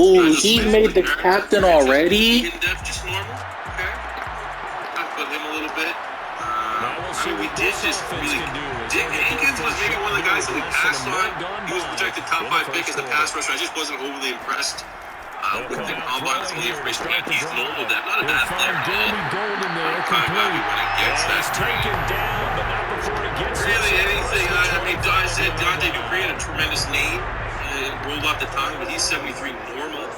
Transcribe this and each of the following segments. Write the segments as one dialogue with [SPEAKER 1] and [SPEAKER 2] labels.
[SPEAKER 1] Ooh, he made the captain already?
[SPEAKER 2] In depth, just normal. Okay. I put him a little bit. I mean, we did just really. Dick Hankins was maybe one of the guys that we passed on. He was projected top 5 pick as the pass rusher. I just wasn't overly impressed with the combine, some of the information we had. He's normal depth, not a bad player at all. I'm kind of happy when it gets that grade. Really, anything. I mean, I said Dante Dupree had a tremendous name. It rolled off the tongue, but he's 73 normal.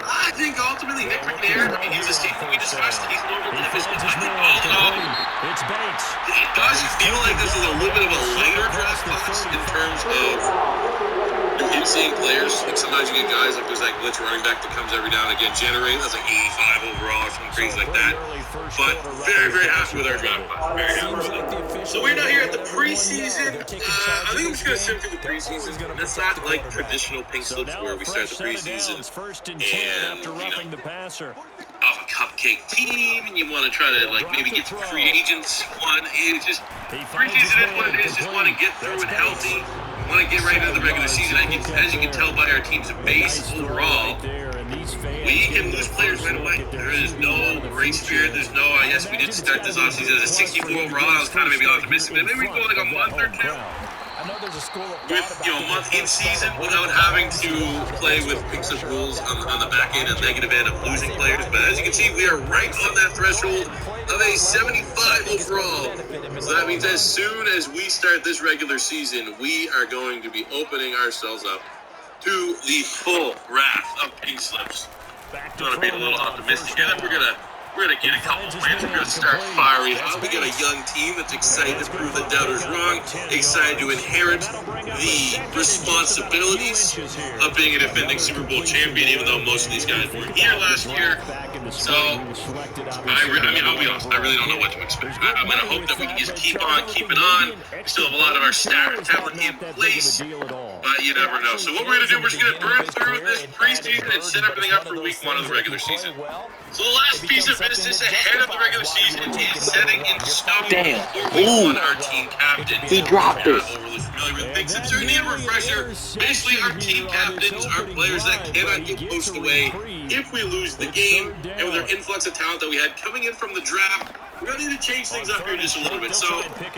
[SPEAKER 2] I think ultimately Nick McNair, I mean, he was a statement we discussed. He's normal depth. I think all in all, it does feel like this is a little bit of a lighter draft class in terms of insane players. Like sometimes you get guys like there's that glitch running back that comes every now and again, generate. That's like 85 overall or something crazy like that. But very, very happy with our draft class. Very happy with it. So we're not here at the preseason. I think I'm just going to sim through the preseason. That's not like traditional pink slips where we start the preseason and, you know, off a cupcake team, and you want to try to like maybe get some free agents. It's just preseason is what it is. Just want to get through it healthy. Want to get right into the regular season. As you can tell by our team's base overall, we can lose players right away. There is no race period. There's no, yes, we did start this offseason as a 64 overall. I was kind of maybe optimistic, but maybe we go like a month or two with, you know, a month in season without having to play with pink slip rules on the back end and negative end of losing players. But as you can see, we are right on that threshold of a 75 overall. So that means as soon as we start this regular season, we are going to be opening ourselves up to the full wrath of pink slips. I'm going to be a little optimistic. And we're gonna get a couple wins. We're gonna start firing up. We got a young team that's excited to prove the doubters wrong, excited to inherit the responsibilities of being a defending Super Bowl champion, even though most of these guys weren't here last year. So, I mean, I'll be honest, I really don't know what to expect. I'm gonna hope that we can just keep on keeping on. We still have a lot of our star talent in place, but you never know. So what we're gonna do, we're just gonna burn through this preseason and set everything up for week 1 of the regular season. So the last piece of business ahead of the regular season is setting in stone on our team captain.
[SPEAKER 1] He dropped it.
[SPEAKER 2] Overly familiar with things. It's certainly a refresher. Basically, our team captains are players that cannot get post away if we lose the game. And with our influx of talent that we had coming in from the draft, we're going to need to change things up here just a little bit. So I think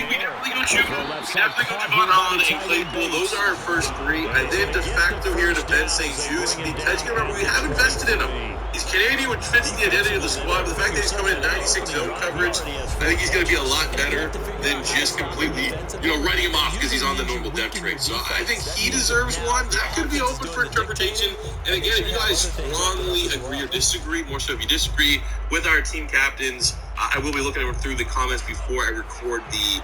[SPEAKER 2] we definitely go Chuba. We definitely go Javon Holland and Claypool. Those are our first 3. And then de facto here to Ben St. Juste, because you remember we have invested in him. He's Canadian, which fits the identity of the squad. But the fact that he's coming in 96 zone coverage, I think he's going to be a lot better than just completely, writing him off because he's on the normal depth rate. So I think he deserves one. That could be open for interpretation. And again, if you guys strongly agree or disagree, more so if you disagree with our team captains, I will be looking through the comments before I record the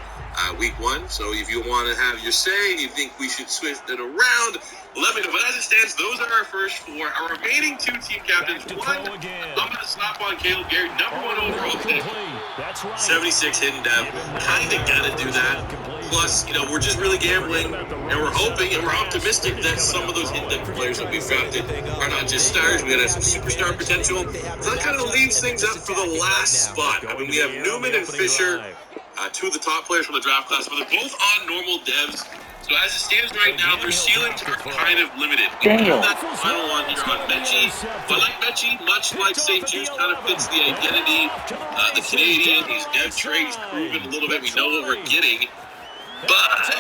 [SPEAKER 2] week 1. So if you want to have your say and you think we should switch it around, let me know. But as it stands, those are our first 4. Our remaining 2 team captains. One, I'm going to stop on Caleb Garrett, number 1 overall pick. 76 hidden depth. Kind of got to do that. Plus, we're just really gambling, and we're hoping and we're optimistic that some of those hidden depth players that we've drafted are not just stars. We got to have some superstar potential. So that kind of leads things up for the last spot. I mean, we have Newman and Fisher, 2 of the top players from the draft class, but they're both on normal devs. So as it stands right now, their ceilings are kind of limited. We have that final one here on Mechie. But like Mechie, much like St. Juste, kind of fits the identity, the Canadian. He's dev trait, he's proven a little bit. We know what we're getting. But,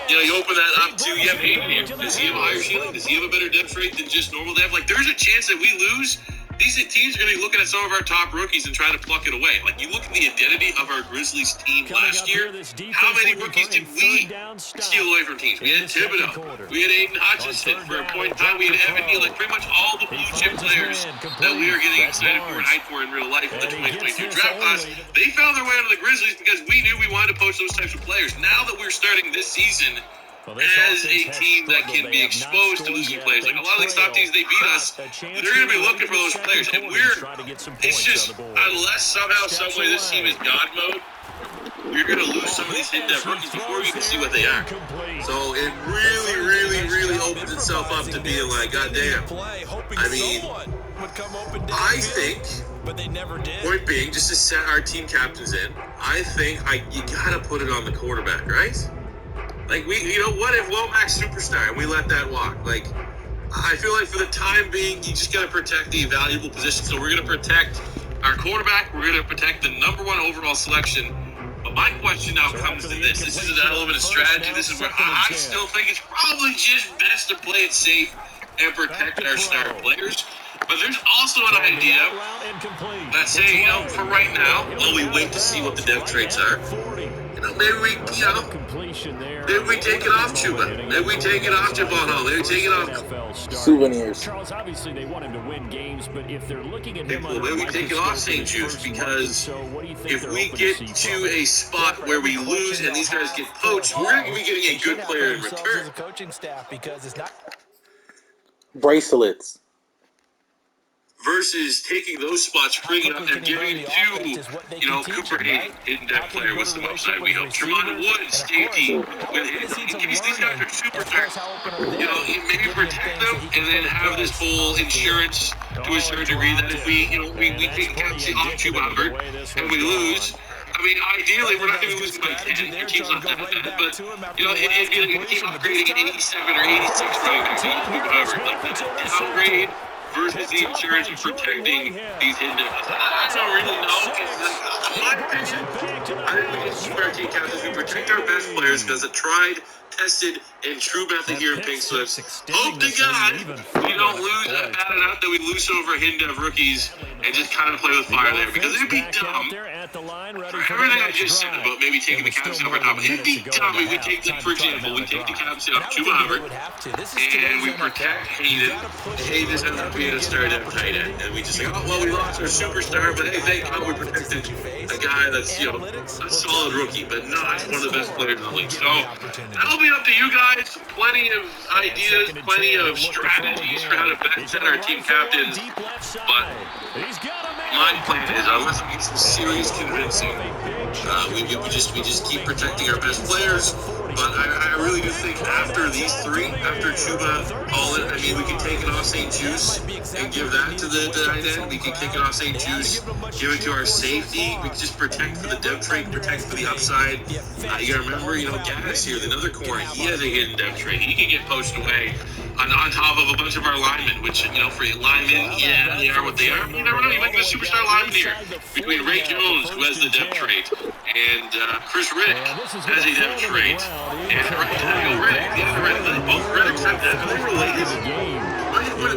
[SPEAKER 2] you open that up to, you have Hayden here. Does he have a higher ceiling? Does he have a better depth rate than just normal dev? Like, there's a chance that we lose. These teams are going to be looking at some of our top rookies and trying to pluck it away. Like, you look at the identity of our Grizzlies team last year, how many rookies did we steal away from teams? We had Thibodeau. We had Aiden Hutchinson. For a point in time, we had Evan Neal. Like, pretty much all the blue-chip players that we are getting excited for and hyped for in real life in the 2022 draft class, they found their way onto the Grizzlies because we knew we wanted to poach those types of players. Now that we're starting this season as a team that can be exposed to losing players. Like a lot of these top teams, they beat us, they're going to be looking for those players. And it's just, unless somehow, someway this team is God mode, you're going to lose some of these hidden depth rookies before you can see what they are. So it really, really, really opens itself up to being like, God damn. I mean, I think, point being, just to set our team captains in, I think you got to put it on the quarterback, right? Like, what if Womack's superstar and we let that walk? Like, I feel like for the time being, you just got to protect the valuable position. So we're going to protect our quarterback. We're going to protect the #1 overall selection. But my question now comes to this. This is an element of strategy. This is where I still think it's probably just best to play it safe and protect our star players. But there's also an idea that say, for right now, while we wait to see what the dev traits are, maybe we take it off Chuba. Maybe we take it off Javon Hall. Maybe we take it off
[SPEAKER 1] souvenirs.
[SPEAKER 3] Charles, obviously they want him to win games, but if they're looking at him,
[SPEAKER 2] maybe we take it off St. Jude's, because if we get to a spot where we lose and these guys get poached, we're going to be getting a good player in return.
[SPEAKER 1] Bracelets.
[SPEAKER 2] Versus taking those spots, freeing up and giving it to, Cooper Hayden, hidden depth player with some upside. We hope Tremont Woods, safety, with in case these guys are superstars, maybe protect them and then have this whole insurance to a certain degree that if we take off Chuba Hubbard and we lose. I mean, ideally, we're not going to be losing by 10. Your team's not that bad, but, it'd be like a team upgrading an 87 or 86 running back to Chuba Hubbard. Like, that's a downgrade versus the insurance of protecting these hidden depths. I don't really know. In my opinion, I think we can keep our team captains. We protect our best players because a tried, tested, and true method here in Pink Slips. Hope to God we don't lose that bad enough that we lose over hidden dev rookies and just kind of play with fire there, because it'd be dumb. For everything I just said about maybe taking the captain over top, it'd be dumb if we take, for example, we take the captain off Chuba Hubbard and we protect Hayden. Hayden ends up being a star depth tight end, and we just say, we lost our superstar, but hey, thank God we protected a guy that's, a solid rookie, but not one of the best players in the league. So that'll be up to you guys. Plenty of ideas, plenty of strategies for how to best set our team captains, but my plan is, unless we get some serious convincing, we just keep protecting our best players. But I really do think after these three, after Chuba, we can take it off St. Juice and give that to the tight end. We can kick it off St. Juice, give it to our safety. We can just protect for the depth trait, protect for the upside. You gotta remember, Gaddis here, another corner. He has a hidden depth trait. He can get poached away on top of a bunch of our linemen, which, for linemen, they are what they are. You never know, you might get a superstar lineman here between Ray Jones, who has the depth trait, and Chris Riddick has a depth trait. And both Riddicks have that. Are they related?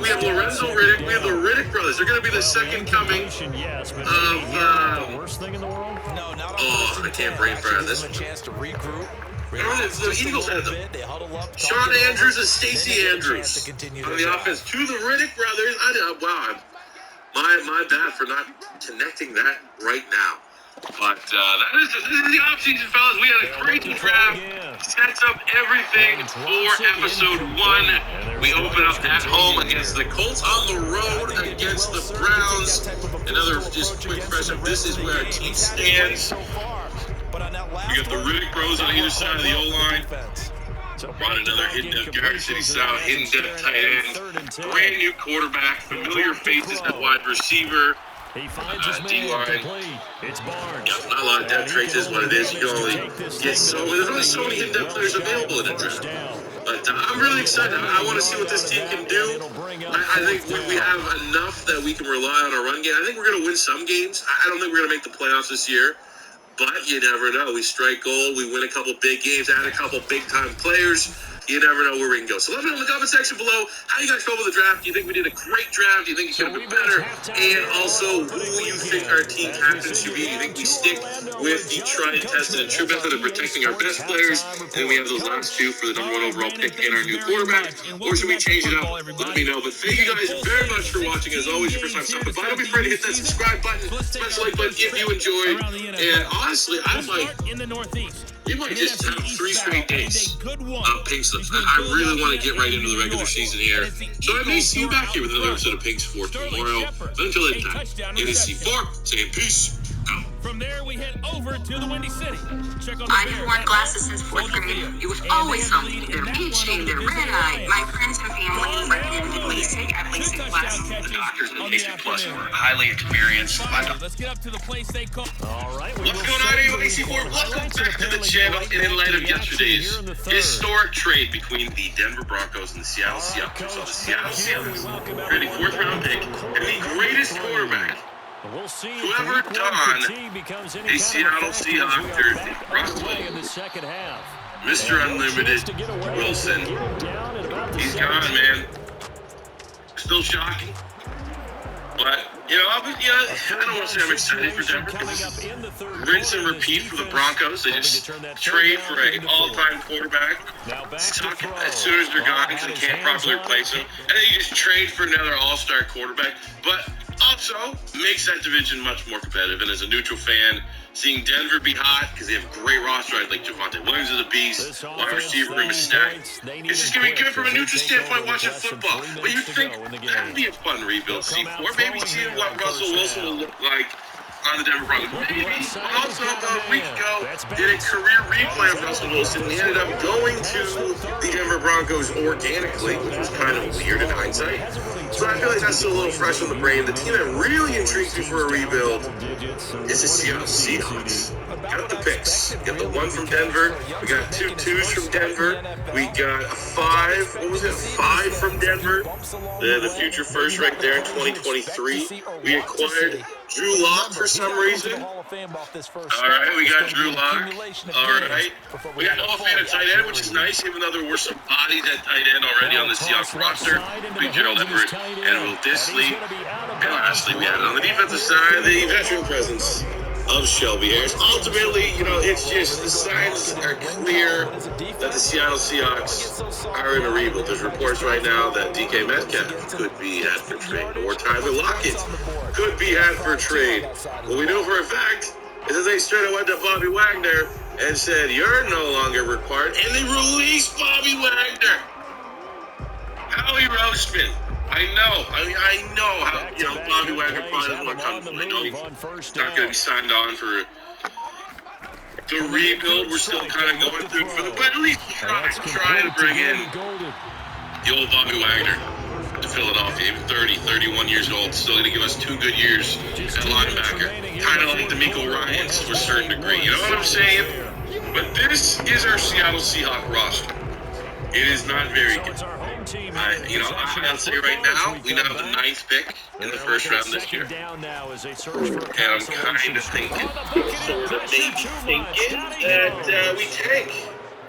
[SPEAKER 2] We have Lorenzo Riddick. We have the Riddick brothers. They're going to be the second coming of, I can't brain fire this one. The Eagles had them. Sean Andrews and Stacey Andrews on the offense. To the Riddick brothers. My bad for not connecting that right now. But this is the offseason, fellas. We had a crazy draft. Sets up everything for episode 1. We open up at home against the Colts, on the road against the Browns. Another just quick fresh up. This is where our team stands. We got the Riddick Bros on either side of the O-line. Run another hidden depth Garrett City style, hidden depth tight end. Brand new quarterback, familiar faces at wide receiver. D-line. Not a lot of depth traits is what it is. You can only get there's only so many hidden depth players available in a draft. But I'm really excited. I want to see what this team can do. I think we have enough that we can rely on our run game. I think we're going to win some games. I don't think we're going to make the playoffs this year. But you never know. We strike gold. We win a couple big games, add a couple big-time players. You never know where we can go. So let me know in the comment section below how you guys felt with the draft. Do you think we did a great draft? Do you think it could have been better? And also, who you think our team captain should be? Do you think we stick with the tried, tested, and true method of protecting our best players? And then we have those last two for the #1 overall pick and our new quarterback. Or should we change it up? Let me know. But thank you guys very much for watching. As always, your first time stopping by. Don't be afraid to hit that subscribe button, smash the like button if you enjoyed. And honestly, you might just have 3 straight days of Pink Slips. I really want to get right into the regular season here. So I may see you back here with another episode of Pinks for tomorrow. But until then, time, it is C4 saying peace out.
[SPEAKER 4] From there, we head over to the Windy City. Check on the
[SPEAKER 5] I've worn glasses since 4th grade. It was always something. They're itching, they're red-eyed. My friends and family recommended LASIK at LASIK Plus.
[SPEAKER 2] The doctors at LASIK Plus were highly experienced.
[SPEAKER 4] Let's get up to the place they call.
[SPEAKER 3] All right.
[SPEAKER 2] What's going on, AC4? Welcome back to the channel. And in light of yesterday's historic trade between the Denver Broncos and the Seattle Seahawks, so the Seattle Seahawks trading 4th round pick and the greatest quarterback
[SPEAKER 3] We'll see
[SPEAKER 2] whoever donned a Seattle Seahawks jersey. Russell, Mr. Unlimited Wilson. He's gone, man. Still shocking. But, I don't want to say I'm excited for Denver because rinse and repeat for the Broncos. They just trade for an all-time quarterback, suck as soon as they're gone because they can't properly replace them, and then you just trade for another all-star quarterback. But also makes that division much more competitive. And as a neutral fan, seeing Denver be hot because they have a great roster, like Javonte Williams is a beast, wide receiver room is stacked. It's just going to be good from a neutral standpoint watching football. But you think that would be a fun rebuild, C4. Maybe seeing what Russell Wilson will look like on the Denver Broncos. Maybe. Also, about a week ago, did a career replay of Russell Wilson. He ended up going to the Denver Broncos organically, which was kind of weird in hindsight. So I feel like that's still a little fresh on the brain. The team that really intrigues me for a rebuild is the Seattle Seahawks. Got the picks. Got the 1 from Denver. We got 2 2s from Denver. We got a 5. What was it? 5 from Denver. The future first right there in 2023. We acquired Drew Lock for some reason. All right, we got Drew Lock. All right. We got Noah Fan at tight end, which is nice, even though there were some bodies at tight end already on the Seahawks roster. Big Gerald Everett and Will Disley. And lastly, we had on the defensive side the veteran presence of Shelby Harris. Ultimately, it's just the signs are clear that the Seattle Seahawks are in a rebuild. There's reports right now that DK Metcalf could be had for trade, or Tyler Lockett could be had for trade. What we know for a fact is that they straight went to Bobby Wagner and said, "You're no longer required," and they released Bobby Wagner. Howie Roseman. I know how, Bobby Wagner probably doesn't want to come from. I know he's not going to be signed on for the rebuild. We're still kind of going through for but at least try to bring in the old Bobby Wagner to Philadelphia. Even 31 years old, still going to give us 2 good years at linebacker. Kind of like D'Amico Ryans to a certain degree. You know what I'm saying? But this is our Seattle Seahawks roster. It is not very good. I'll say right now, we now have the 9th pick in the first round this year. And I'm kind of thinking, that we tank.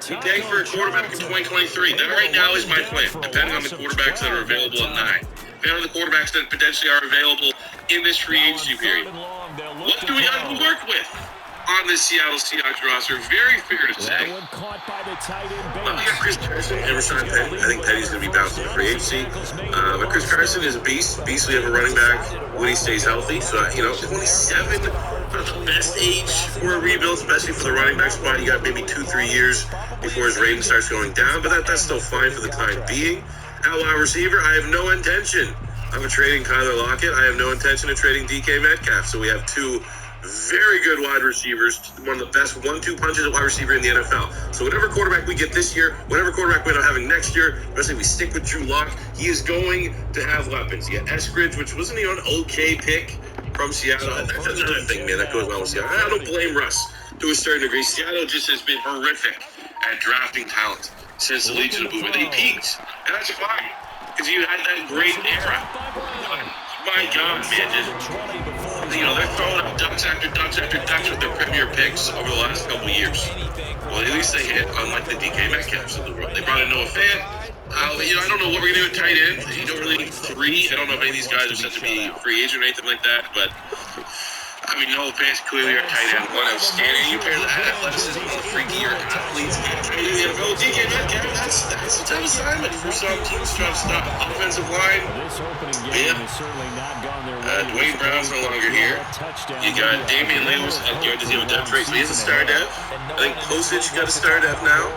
[SPEAKER 2] We tank for a quarterback in 2023. That right now is my plan, depending on the quarterbacks that are available at 9. Depending on the quarterbacks that potentially are available in this free agency period. What do we have to work with on this Seattle Seahawks roster? Very fair to say. Well, we got Chris Carson and Rashawn Penny. I think Penny's going to be bouncing to free agency. But Chris Carson is a beast. Beastly of a running back when he stays healthy. So, 27, not the best age for a rebuild, especially for the running back spot. You got maybe 2-3 years before his rating starts going down. But that's still fine for the time being. At wide receiver, I have no intention of trading Tyler Lockett. I have no intention of trading DK Metcalf. So we have 2 very good wide receivers, one of the best 1-2 punches at wide receiver in the NFL. So whatever quarterback we get this year, whatever quarterback we end up having next year, especially if we stick with Drew Lock, he is going to have weapons. You got Eskridge, which wasn't an okay pick from Seattle. That's another thing, man, that goes well with Seattle. I don't blame Russ to a certain degree. Seattle just has been horrific at drafting talent since the Legion of Boom. They peaked, and that's fine, because you had that great era. My God, man, they're throwing up ducks after ducks after ducks with their premier picks over the last couple of years. Well, at least they hit, unlike the DK Metcalfs of the world. They brought in Noah Fan. I don't know what we're going to do at tight end. You don't really need 3. I don't know if any of these guys are set to be free agent or anything like that, but Noah Fant's clearly our tight end. One outstanding. You pair that athleticism with the freakier athletes in the NFL. DK Metcalf, that's a tough assignment for some teams trying to stop offensive line. Yeah. Dwayne Brown's no longer here. You got Damian Lewis. Does he have a depth rate? So he is a star dev. I think Postage got a star dev now.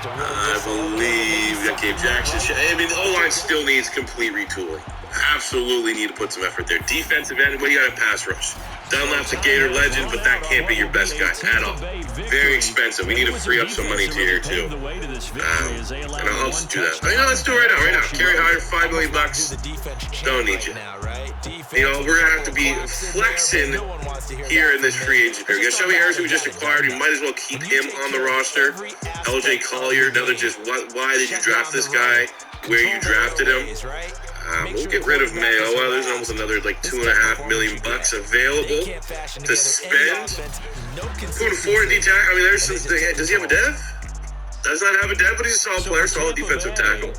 [SPEAKER 2] I believe we got Gabe Jackson. The O-line still needs complete retooling. Absolutely need to put some effort there. Defensive end, what do you got in pass rush? Dunlap's a Gator legend, but that can't be your best guy at all. Very expensive. We need to free up some money here too. And I'll just do that. Let's do it right now. Carry higher, $5 million. Don't need you. We're gonna have to be flexing here in this free agent period. Shelby Harrison we just acquired. You might as well keep him on the roster. LJ Collier, another just why did you draft this guy? Where you drafted him? We'll get rid of Mayo. Well, there's almost another like $2.5 million available to spend. Going to 4 D tackle. I mean, there's some. Does he have a dev? Does not have a dev, but he's a solid player, solid defensive tackle.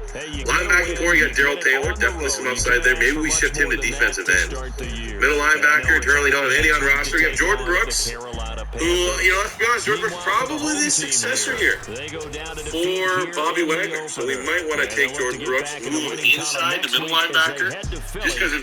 [SPEAKER 2] Linebacking core, you got Darrell Taylor, definitely some upside there. Maybe we shift him to defensive end. Middle linebacker, currently don't have any on roster. You have Jordan Brooks, who, let's be honest, Jordan Brooks probably the successor here for Bobby Wagner. So we might want to take Jordan Brooks, move him inside to middle linebacker, just because